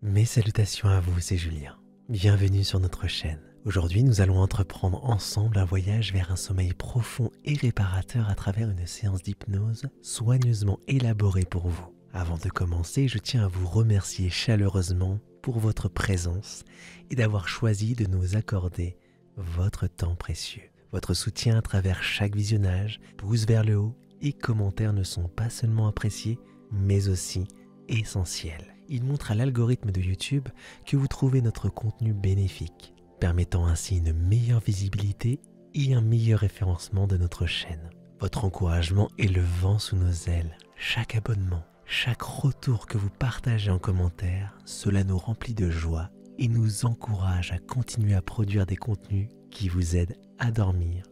Mes salutations à vous, c'est Julien. Bienvenue sur notre chaîne. Aujourd'hui, nous allons entreprendre ensemble un voyage vers un sommeil profond et réparateur à travers une séance d'hypnose soigneusement élaborée pour vous. Avant de commencer, je tiens à vous remercier chaleureusement pour votre présence et d'avoir choisi de nous accorder votre temps précieux. Votre soutien à travers chaque visionnage, pouce vers le haut et commentaires ne sont pas seulement appréciés, mais aussi essentiels. Ils montrent à l'algorithme de YouTube que vous trouvez notre contenu bénéfique, permettant ainsi une meilleure visibilité et un meilleur référencement de notre chaîne. Votre encouragement est le vent sous nos ailes. Chaque abonnement, chaque retour que vous partagez en commentaire, cela nous remplit de joie et nous encourage à continuer à produire des contenus qui vous aident à dormir,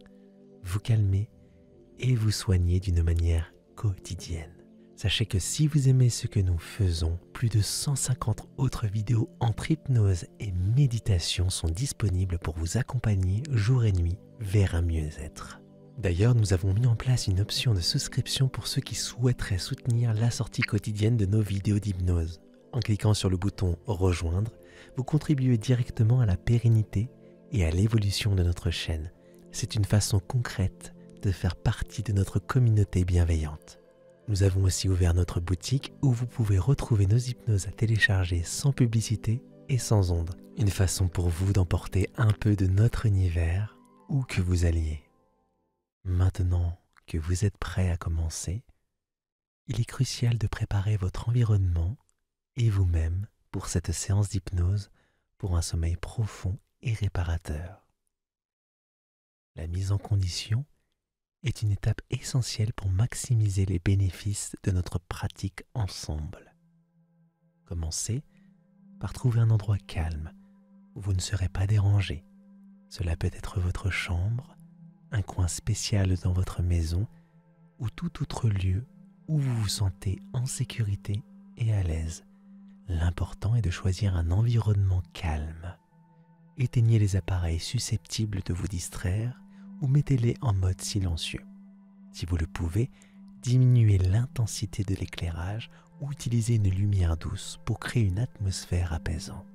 vous calmer et vous soigner d'une manière quotidienne. Sachez que si vous aimez ce que nous faisons, plus de 150 autres vidéos entre hypnose et méditation sont disponibles pour vous accompagner jour et nuit vers un mieux-être. D'ailleurs, nous avons mis en place une option de souscription pour ceux qui souhaiteraient soutenir la sortie quotidienne de nos vidéos d'hypnose. En cliquant sur le bouton « Rejoindre », vous contribuez directement à la pérennité et à l'évolution de notre chaîne. C'est une façon concrète de faire partie de notre communauté bienveillante. Nous avons aussi ouvert notre boutique où vous pouvez retrouver nos hypnoses à télécharger sans publicité et sans ondes. Une façon pour vous d'emporter un peu de notre univers où que vous alliez. Maintenant que vous êtes prêts à commencer, il est crucial de préparer votre environnement et vous-même pour cette séance d'hypnose pour un sommeil profond et réparateur. La mise en condition est une étape essentielle pour maximiser les bénéfices de notre pratique ensemble. Commencez par trouver un endroit calme où vous ne serez pas dérangé. Cela peut être votre chambre, un coin spécial dans votre maison ou tout autre lieu où vous vous sentez en sécurité et à l'aise. L'important est de choisir un environnement calme. Éteignez les appareils susceptibles de vous distraire ou mettez-les en mode silencieux. Si vous le pouvez, diminuez l'intensité de l'éclairage ou utilisez une lumière douce pour créer une atmosphère apaisante.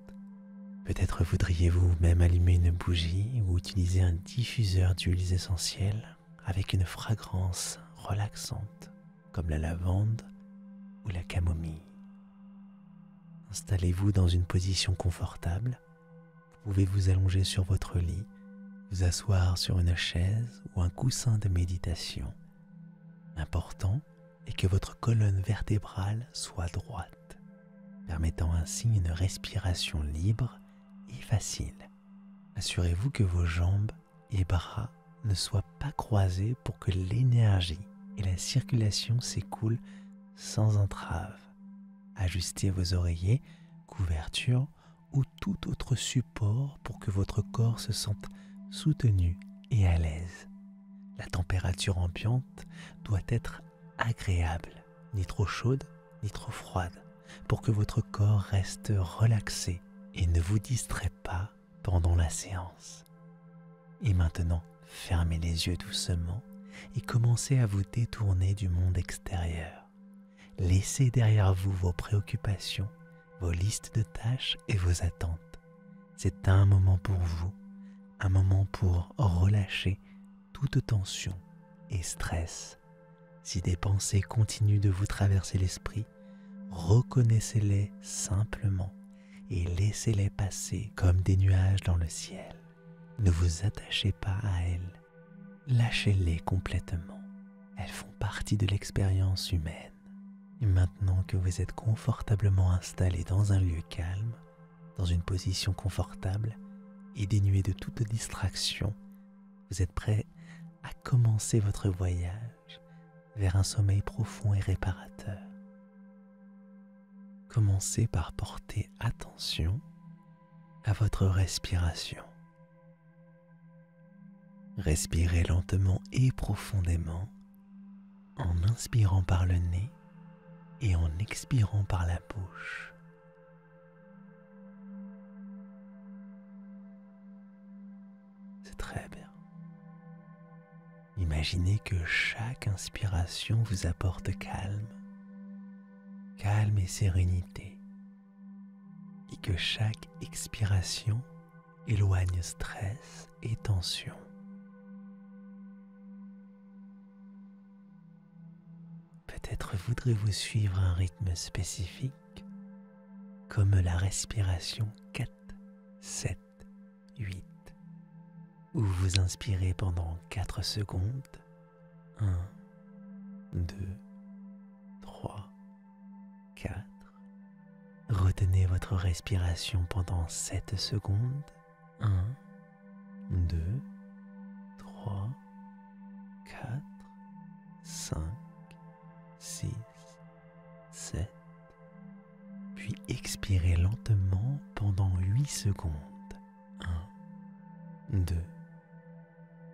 Peut-être voudriez-vous même allumer une bougie ou utiliser un diffuseur d'huiles essentielles avec une fragrance relaxante comme la lavande ou la camomille. Installez-vous dans une position confortable. Vous pouvez vous allonger sur votre lit, vous asseoir sur une chaise ou un coussin de méditation. L'important est que votre colonne vertébrale soit droite, permettant ainsi une respiration libre et facile. Assurez-vous que vos jambes et bras ne soient pas croisés pour que l'énergie et la circulation s'écoulent sans entrave. Ajustez vos oreillers, couvertures ou tout autre support pour que votre corps se sente soutenu et à l'aise. La température ambiante doit être agréable, ni trop chaude ni trop froide, pour que votre corps reste relaxé et ne vous distrait pas pendant la séance. Et maintenant, fermez les yeux doucement et commencez à vous détourner du monde extérieur. Laissez derrière vous vos préoccupations, vos listes de tâches et vos attentes. C'est un moment pour vous, un moment pour relâcher toute tension et stress. Si des pensées continuent de vous traverser l'esprit, reconnaissez-les simplement et laissez-les passer comme des nuages dans le ciel. Ne vous attachez pas à elles, lâchez-les complètement. Elles font partie de l'expérience humaine. Et maintenant que vous êtes confortablement installé dans un lieu calme, dans une position confortable et dénué de toute distraction, vous êtes prêt à commencer votre voyage vers un sommeil profond et réparateur. Commencez par porter attention à votre respiration. Respirez lentement et profondément en inspirant par le nez et en expirant par la bouche. C'est très bien. Imaginez que chaque inspiration vous apporte calme et sérénité. que chaque expiration éloigne stress et tension. Peut-être voudrez-vous suivre un rythme spécifique, comme la respiration 4, 7, 8, où vous inspirez pendant 4 secondes, 1, 2, 3, 4. Retenez votre respiration pendant 7 secondes, 1, 2, 3, 4, 5, 6, 7, puis expirez lentement pendant 8 secondes. 1, 2,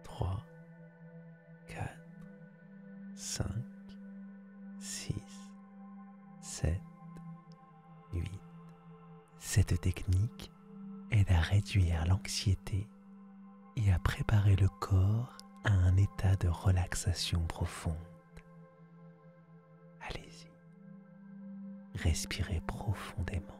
3, 4, 5, 6, 7, 8. Cette technique aide à réduire l'anxiété et à préparer le corps à un état de relaxation profonde. Allez-y, respirez profondément.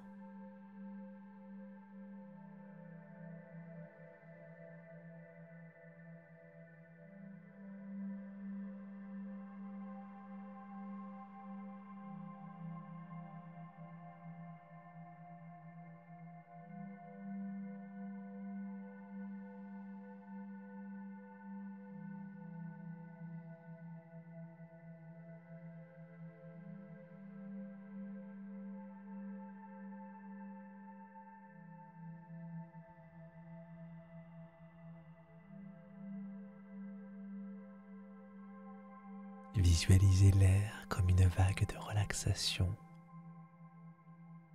Visualisez l'air comme une vague de relaxation,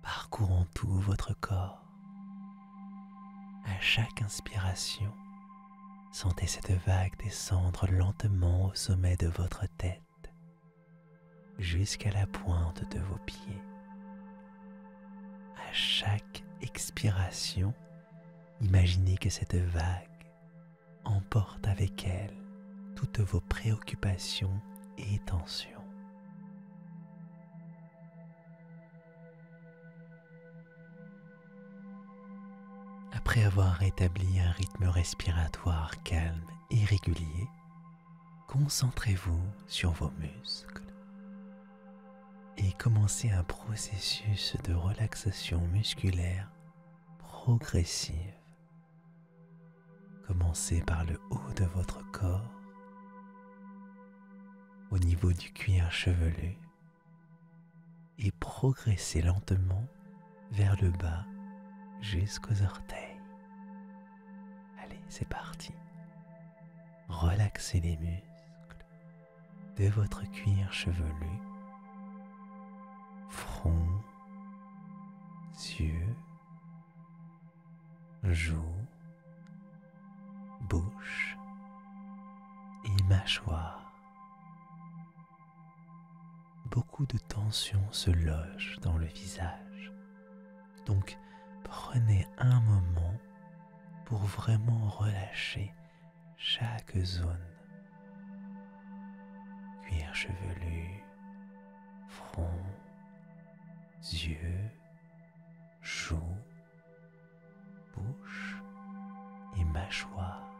parcourant tout votre corps. À chaque inspiration, sentez cette vague descendre lentement au sommet de votre tête, jusqu'à la pointe de vos pieds. À chaque expiration, imaginez que cette vague emporte avec elle toutes vos préoccupations et tension. Après avoir établi un rythme respiratoire calme et régulier, concentrez-vous sur vos muscles et commencez un processus de relaxation musculaire progressive. Commencez par le haut de votre corps, au niveau du cuir chevelu, et progressez lentement vers le bas jusqu'aux orteils. Allez, c'est parti. Relaxez les muscles de votre cuir chevelu, front, yeux, joues, bouche et mâchoire. Beaucoup de tension se loge dans le visage. Donc, prenez un moment pour vraiment relâcher chaque zone. Cuir chevelu, front, yeux, joues, bouche et mâchoire.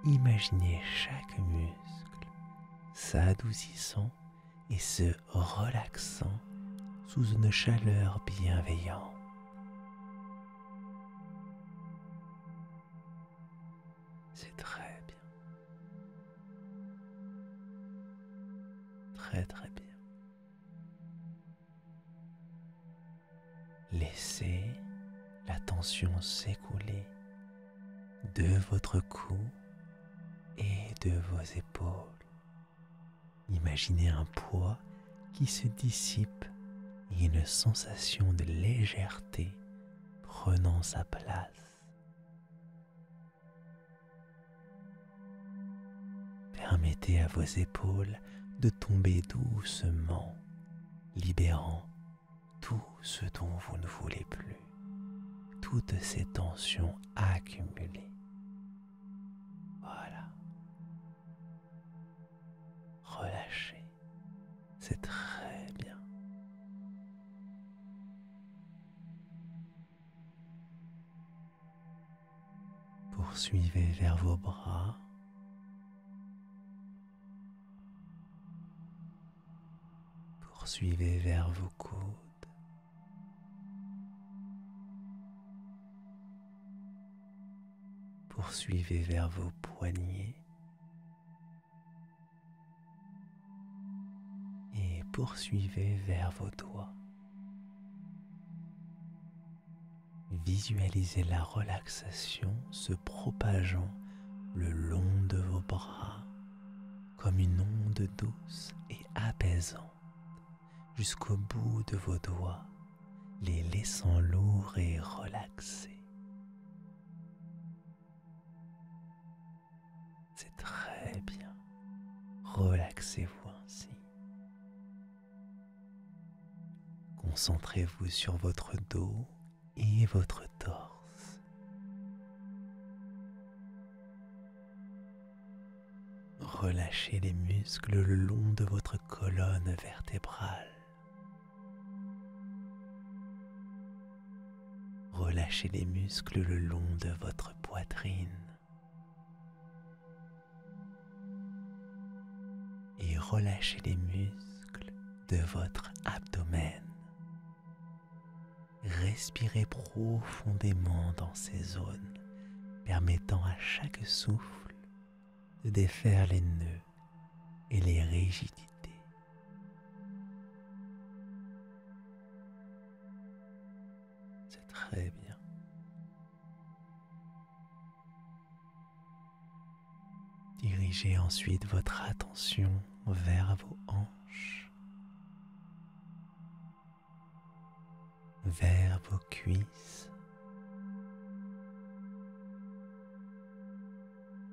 Imaginez chaque muscle s'adoucissant et se relaxant sous une chaleur bienveillante. C'est très bien. Très très bien. Laissez la tension s'écouler de votre cou et de vos épaules. Imaginez un poids qui se dissipe et une sensation de légèreté prenant sa place. Permettez à vos épaules de tomber doucement, libérant tout ce dont vous ne voulez plus, toutes ces tensions accumulées. Voilà. Relâchez. C'est très bien. Poursuivez vers vos bras. Poursuivez vers vos coudes. Poursuivez vers vos poignets. Et poursuivez vers vos doigts. Visualisez la relaxation se propageant le long de vos bras comme une onde douce et apaisante jusqu'au bout de vos doigts, les laissant lourds et relaxés. C'est très bien. Relaxez-vous ainsi. Concentrez-vous sur votre dos et votre torse. Relâchez les muscles le long de votre colonne vertébrale. Relâchez les muscles le long de votre poitrine. Et relâchez les muscles de votre abdomen. Respirez profondément dans ces zones, permettant à chaque souffle de défaire les nœuds et les rigidités. C'est très bien. Dirigez ensuite votre attention vers vos hanches, vers vos cuisses,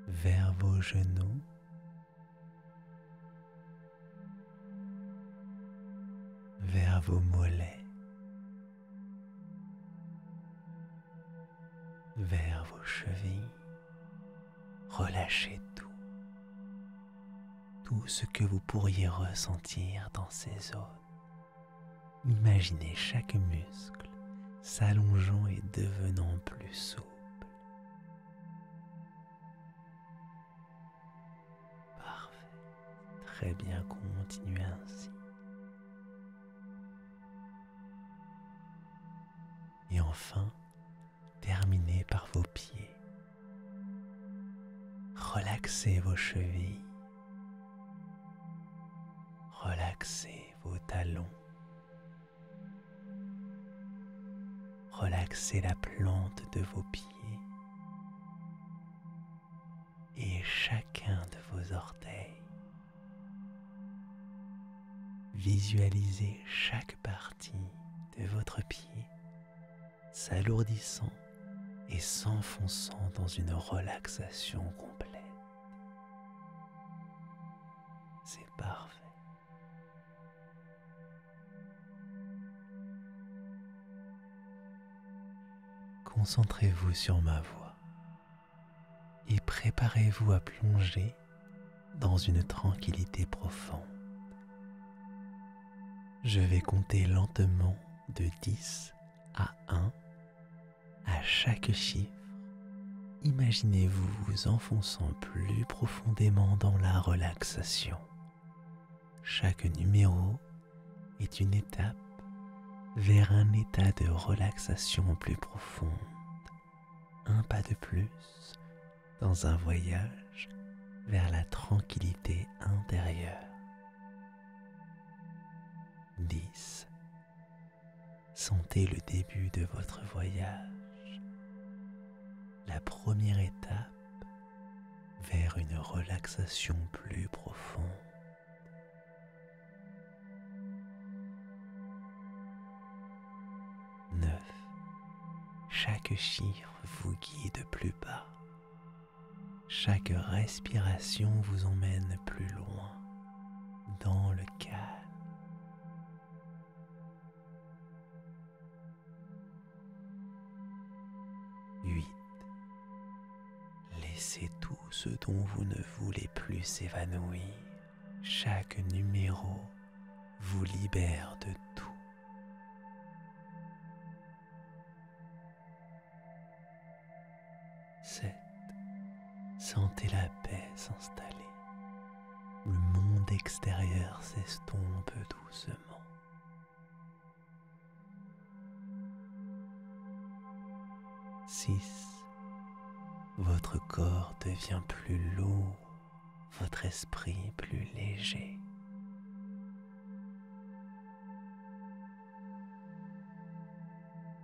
vers vos genoux, vers vos mollets, vers vos chevilles. Relâchez tout ce que vous pourriez ressentir dans ces zones. Imaginez chaque muscle s'allongeant et devenant plus souple. Parfait. Très bien, continuez ainsi. Et enfin, terminez par vos pieds. Relaxez vos chevilles. Relaxez vos talons. Relaxez la plante de vos pieds et chacun de vos orteils. Visualisez chaque partie de votre pied s'alourdissant et s'enfonçant dans une relaxation complète. C'est parfait. Concentrez-vous sur ma voix et préparez-vous à plonger dans une tranquillité profonde. Je vais compter lentement de 10 à 1. À chaque chiffre, imaginez-vous vous enfonçant plus profondément dans la relaxation. Chaque numéro est une étape vers un état de relaxation plus profonde. Un pas de plus dans un voyage vers la tranquillité intérieure. 10. Sentez le début de votre voyage. La première étape vers une relaxation plus profonde. 9. Chaque chiffre vous guide plus bas. Chaque respiration vous emmène plus loin dans le calme. 8. Laissez tout ce dont vous ne voulez plus s'évanouir. Chaque numéro vous libère de tout. 7. Sentez la paix s'installer. Le monde extérieur s'estompe doucement. 6. Votre corps devient plus lourd, votre esprit plus léger.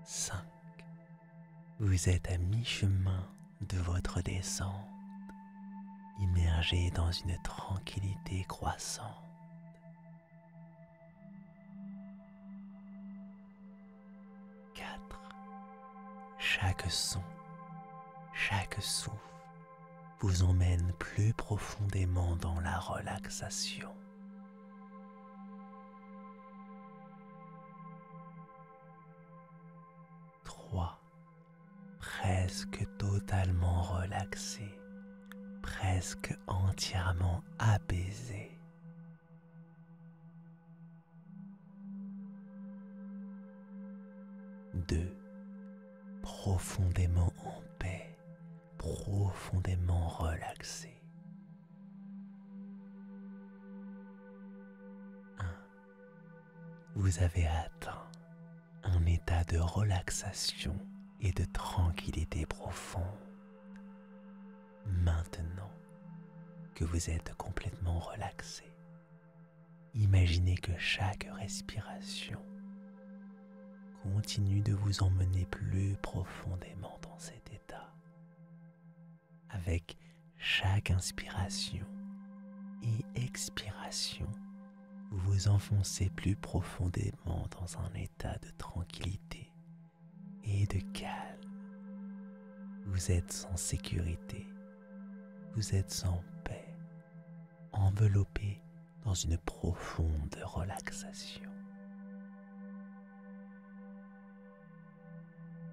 5. Vous êtes à mi-chemin de votre descente, immergé dans une tranquillité croissante. 4. Chaque son, chaque souffle vous emmène plus profondément dans la relaxation. 3. Presque totalement relaxé, presque entièrement apaisé. 2. Profondément en paix, profondément relaxé. 1. Vous avez atteint un état de relaxation et de tranquillité profonde. Maintenant que vous êtes complètement relaxé, imaginez que chaque respiration continue de vous emmener plus profondément dans cet état. Avec chaque inspiration et expiration, vous vous enfoncez plus profondément dans un état de tranquillité et de calme. Vous êtes en sécurité, vous êtes en paix, enveloppé dans une profonde relaxation.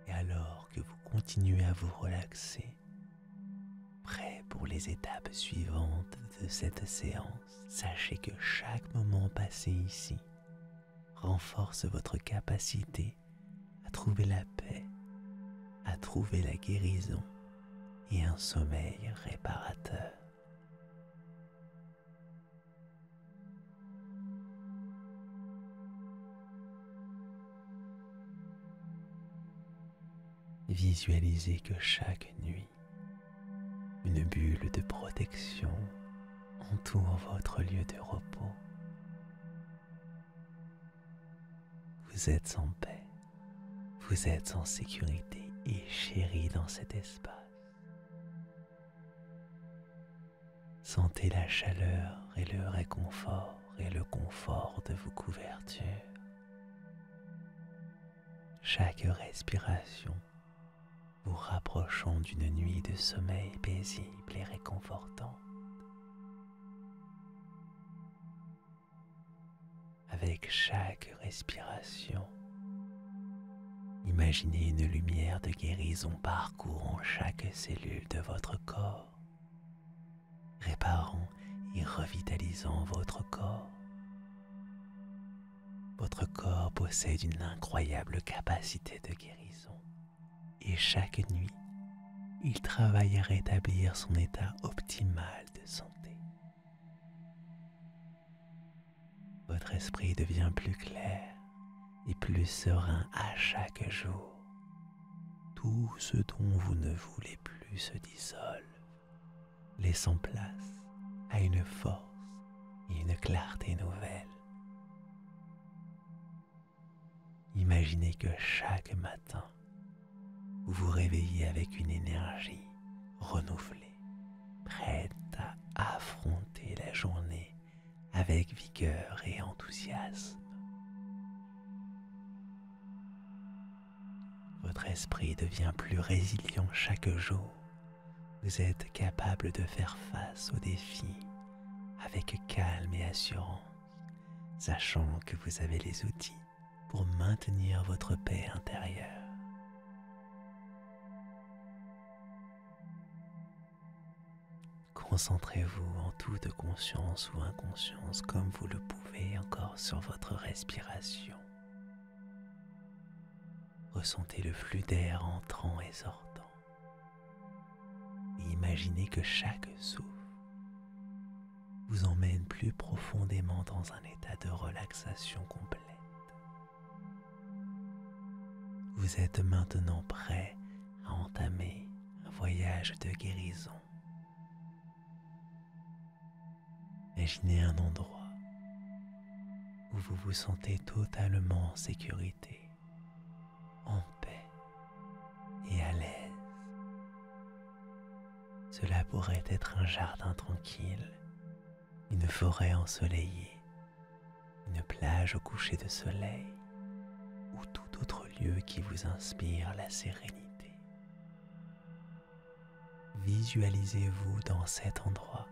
Et alors que vous continuez à vous relaxer, prêt pour les étapes suivantes de cette séance, sachez que chaque moment passé ici renforce votre capacité à trouver la paix, à trouver la guérison et un sommeil réparateur. Visualisez que chaque nuit, une bulle de protection entoure votre lieu de repos. Vous êtes en paix, vous êtes en sécurité et chéri dans cet espace. Sentez la chaleur et le réconfort et le confort de vos couvertures. Chaque respiration vous rapprochant d'une nuit de sommeil paisible et réconfortante. Avec chaque respiration, imaginez une lumière de guérison parcourant chaque cellule de votre corps, réparant et revitalisant votre corps. Votre corps possède une incroyable capacité de guérison. Et chaque nuit, il travaille à rétablir son état optimal de santé. Votre esprit devient plus clair et plus serein à chaque jour. Tout ce dont vous ne voulez plus se dissolve, laissant place à une force et une clarté nouvelle. Imaginez que chaque matin, vous vous réveillez avec une énergie renouvelée, prête à affronter la journée avec vigueur et enthousiasme. Votre esprit devient plus résilient chaque jour. Vous êtes capable de faire face aux défis avec calme et assurance, sachant que vous avez les outils pour maintenir votre paix intérieure. Concentrez-vous en toute conscience ou inconscience comme vous le pouvez encore sur votre respiration. Ressentez le flux d'air entrant et sortant. Et imaginez que chaque souffle vous emmène plus profondément dans un état de relaxation complète. Vous êtes maintenant prêt à entamer un voyage de guérison. Imaginez un endroit où vous vous sentez totalement en sécurité, en paix et à l'aise. Cela pourrait être un jardin tranquille, une forêt ensoleillée, une plage au coucher de soleil ou tout autre lieu qui vous inspire la sérénité. Visualisez-vous dans cet endroit.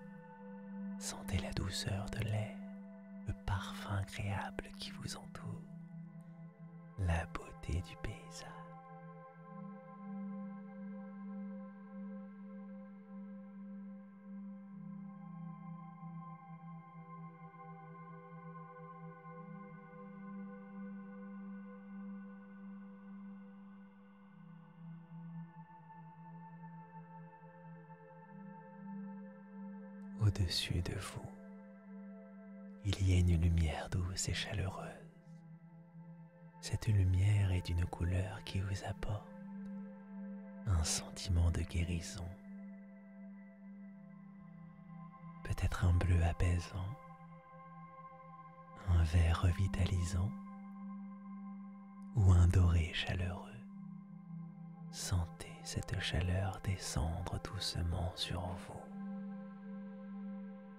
Sentez la douceur de l'air, le parfum agréable qui vous entoure, la beauté du paysage. Au-dessus de vous, il y a une lumière douce et chaleureuse. Cette lumière est d'une couleur qui vous apporte un sentiment de guérison. Peut-être un bleu apaisant, un vert revitalisant ou un doré chaleureux. Sentez cette chaleur descendre doucement sur vous,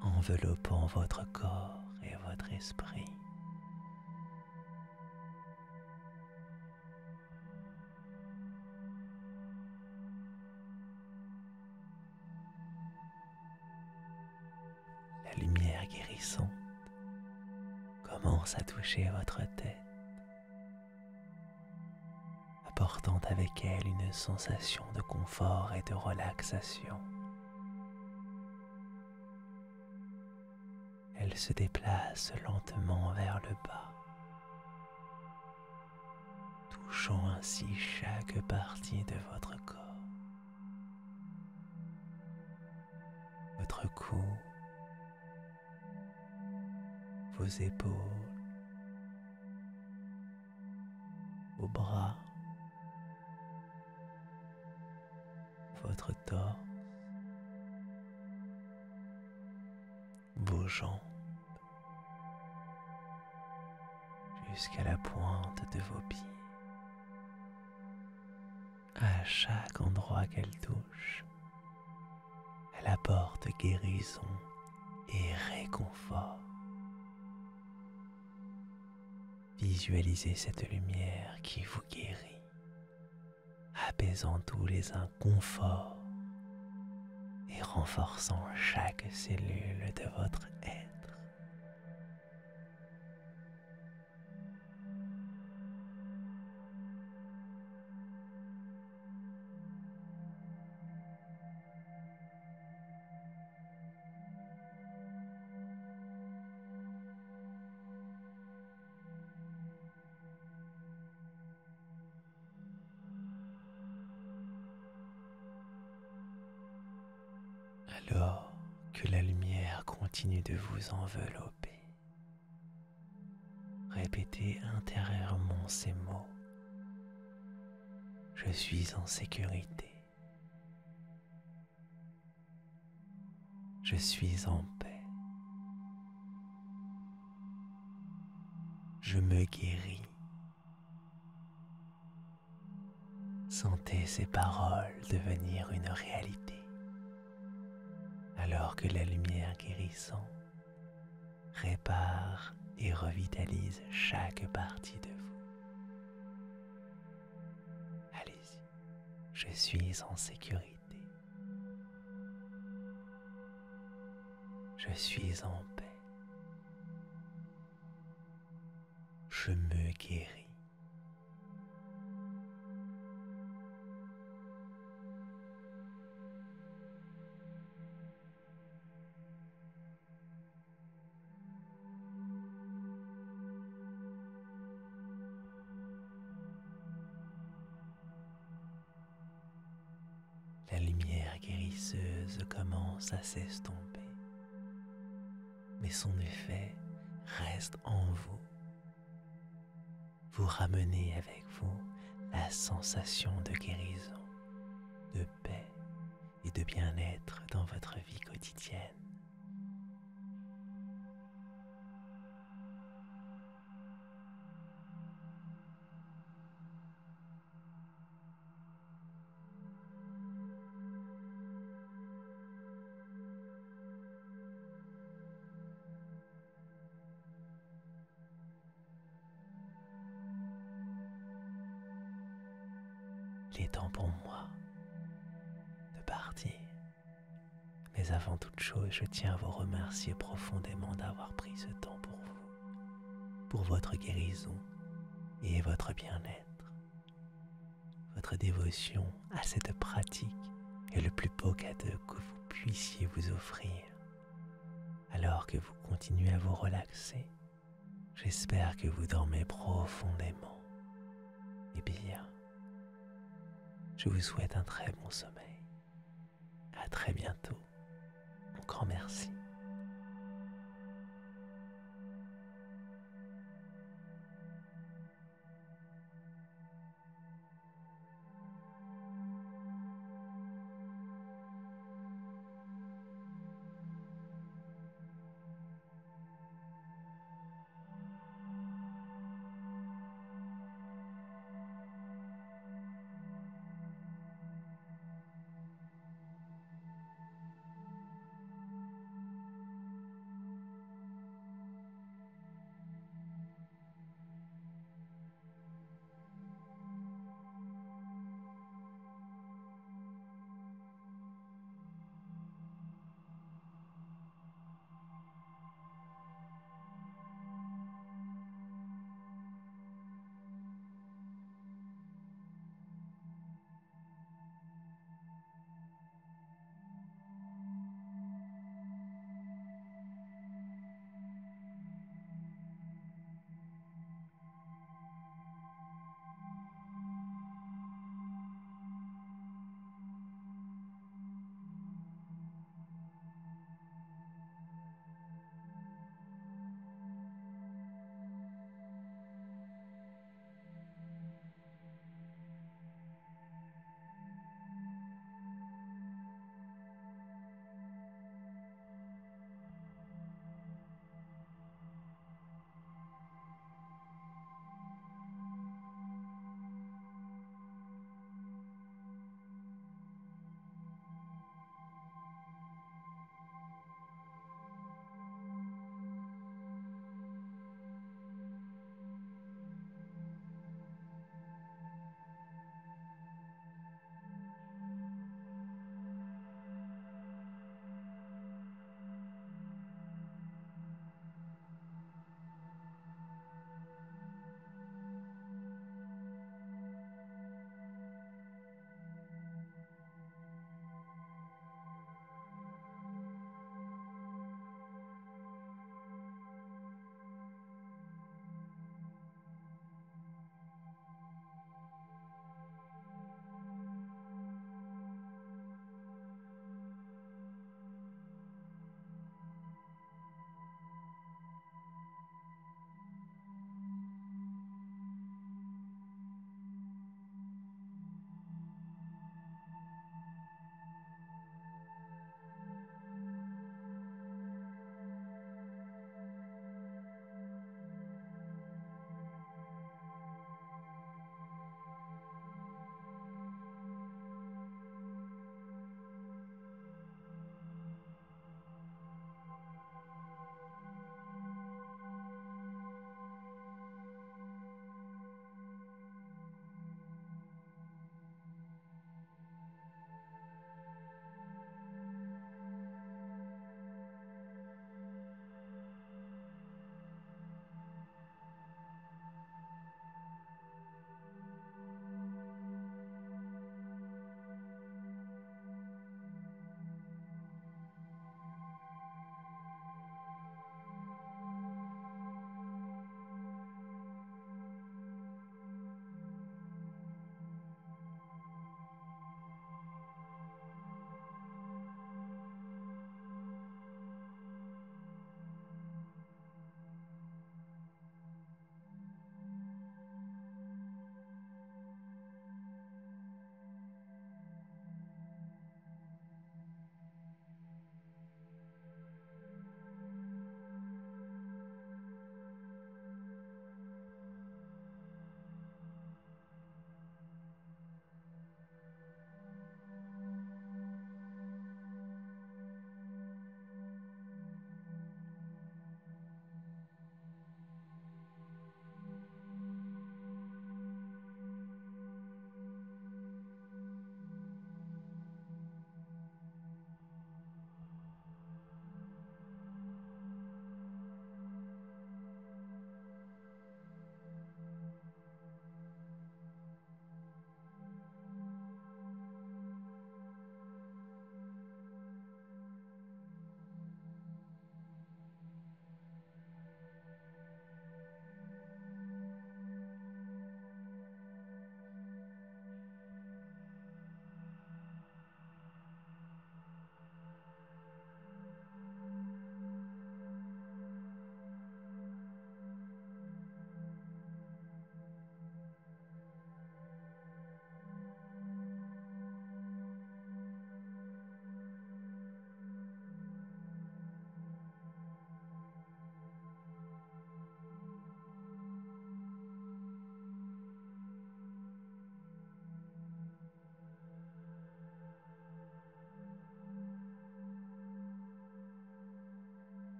enveloppant votre corps et votre esprit. La lumière guérissante commence à toucher votre tête, apportant avec elle une sensation de confort et de relaxation. Elle se déplace lentement vers le bas, touchant ainsi chaque partie de votre corps. Votre cou, vos épaules, vos bras, votre torse, vos jambes, jusqu'à la pointe de vos pieds. À chaque endroit qu'elle touche, elle apporte guérison et réconfort. Visualisez cette lumière qui vous guérit, apaisant tous les inconforts et renforçant chaque cellule de votre être. Alors que la lumière continue de vous envelopper, répétez intérieurement ces mots. Je suis en sécurité. Je suis en paix. Je me guéris. Sentez ces paroles devenir une réalité, alors que la lumière guérissante répare et revitalise chaque partie de vous. Allez-y, je suis en sécurité. Je suis en paix. Je me guéris. La lumière guérisseuse commence à s'estomper, mais son effet reste en vous. Vous ramenez avec vous la sensation de guérison, de paix et de bien-être dans votre vie quotidienne. Il est temps pour moi de partir. Mais avant toute chose, je tiens à vous remercier profondément d'avoir pris ce temps pour vous, pour votre guérison et votre bien-être. Votre dévotion à cette pratique est le plus beau cadeau que vous puissiez vous offrir. Alors que vous continuez à vous relaxer, j'espère que vous dormez profondément. Et bien, je vous souhaite un très bon sommeil. À très bientôt. Un grand merci.